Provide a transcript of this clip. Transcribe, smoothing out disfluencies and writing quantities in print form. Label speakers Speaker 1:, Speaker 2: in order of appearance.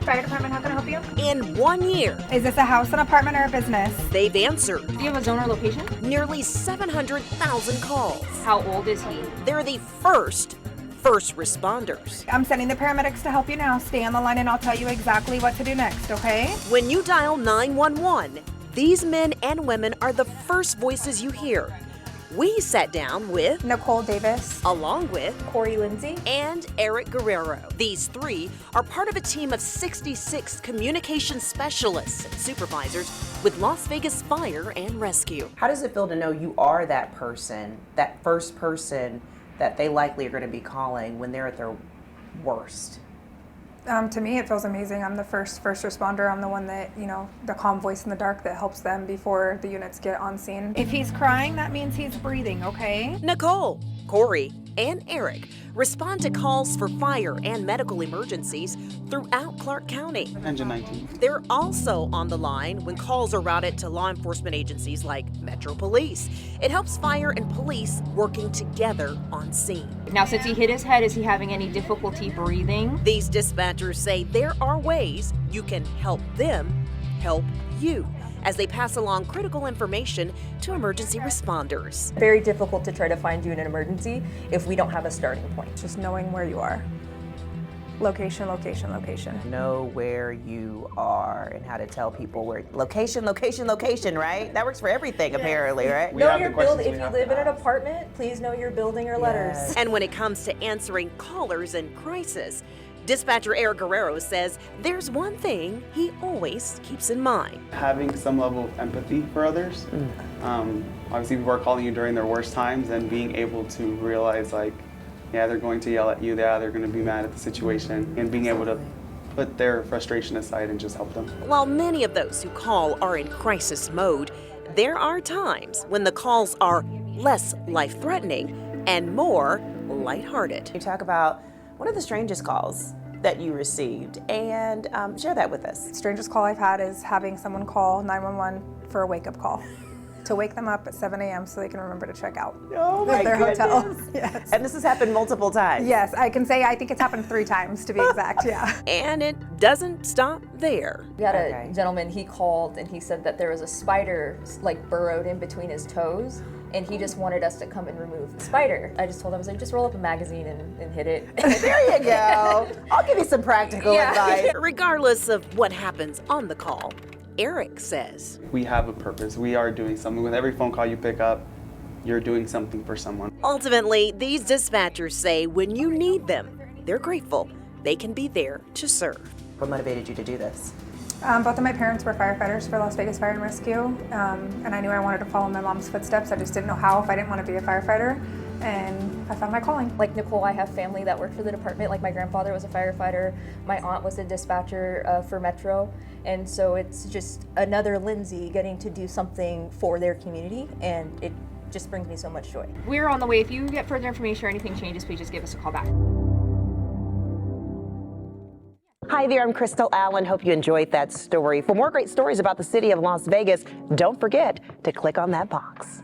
Speaker 1: Fire department, how can I help you?
Speaker 2: In 1 year,
Speaker 1: Is this a house, an apartment, or a business?
Speaker 2: they've answered
Speaker 3: Do you have a zone or location?
Speaker 2: nearly 700,000 calls.
Speaker 3: How old is he?
Speaker 2: They're the first responders.
Speaker 1: I'm sending the paramedics to help you now. Stay on the line and I'll tell you exactly what to do next, okay?
Speaker 2: When you dial 911, these men and women are the first voices you hear. We sat down with,
Speaker 1: Nicole Davis.
Speaker 2: along with,
Speaker 1: Corey Lindsay.
Speaker 2: and Eric Guerrero. These three are part of a team of 66 communication specialists and supervisors with Las Vegas Fire and Rescue.
Speaker 4: How does it feel to know you are that person, that first person that they likely are going to be calling when they're at their worst?
Speaker 1: To me, it feels amazing. I'm the first responder. I'm the one that, the calm voice in the dark that helps them before the units get on scene. If he's crying, that means he's breathing, okay?
Speaker 2: Nicole, Corey, and Eric respond to calls for fire and medical emergencies throughout Clark County.
Speaker 5: Engine 19.
Speaker 2: They're also on the line when calls are routed to law enforcement agencies like Metro Police. It helps fire and police working together on scene.
Speaker 3: Now, since he hit his head, is he having any difficulty breathing?
Speaker 2: These dispatchers say there are ways you can help them help you as they pass along critical information to emergency responders.
Speaker 6: Very difficult to try to find you in an emergency if we don't have a starting point.
Speaker 1: Just knowing where you are. Location, location, location.
Speaker 4: Know where you are and how to tell people where. Location, right? That works for everything, apparently, right?
Speaker 5: We
Speaker 6: Know
Speaker 5: have
Speaker 6: your
Speaker 5: the questions
Speaker 6: building.
Speaker 5: we
Speaker 6: If you
Speaker 5: have to
Speaker 6: live in an
Speaker 5: ask.
Speaker 6: apartment, please know your building or letters.
Speaker 2: And when it comes to answering callers in crisis, dispatcher Eric Guerrero says there's one thing he always keeps in mind.
Speaker 5: Having some level of empathy for others. Obviously, people are calling you during their worst times, and being able to realize, like, yeah, they're going to yell at you, yeah, they're going to be mad at the situation, and being able to put their frustration aside and just help them.
Speaker 2: While many of those who call are in crisis mode, there are times when the calls are less life-threatening and more lighthearted.
Speaker 4: You talk about one of the strangest calls that you received, and share that with us.
Speaker 1: Strangest call I've had is having someone call 911 for a wake-up call. To wake them up at 7 a.m. so they can remember to check out
Speaker 4: Oh
Speaker 1: of their hotel.
Speaker 4: goodness.
Speaker 1: Yes.
Speaker 4: And this has happened multiple times.
Speaker 1: Yes, I can say I think it's happened 3 times to be exact, yeah.
Speaker 2: And it doesn't stop there.
Speaker 6: We had
Speaker 4: Okay.
Speaker 6: a gentleman, he called and he said that there was a spider like burrowed in between his toes, and he just wanted us to come and remove the spider. I just told him, I was like, just roll up a magazine and hit it.
Speaker 4: There you go. I'll give you some practical
Speaker 6: Yeah.
Speaker 4: advice.
Speaker 2: Regardless of what happens on the call, Eric says
Speaker 5: We have a purpose. We are doing something. With every phone call you pick up, you're doing something for someone.
Speaker 2: ultimately, these dispatchers say when you need them, they're grateful they can be there to serve.
Speaker 4: What motivated you to do this?
Speaker 1: Both of my parents were firefighters for Las Vegas Fire and Rescue, and I knew I wanted to follow my mom's footsteps. I just didn't know how if I didn't want to be a firefighter, and I found my calling.
Speaker 6: Like Nicole, I have family that worked for the department. Like my grandfather was a firefighter, my aunt was a dispatcher for Metro, and so it's just another Lindsay getting to do something for their community, and it just brings me so much joy.
Speaker 3: We're on the way. If you get further information or anything changes, please just give us a call back.
Speaker 4: Hi there, I'm Crystal Allen. Hope you enjoyed that story. For more great stories about the city of Las Vegas, don't forget to click on that box.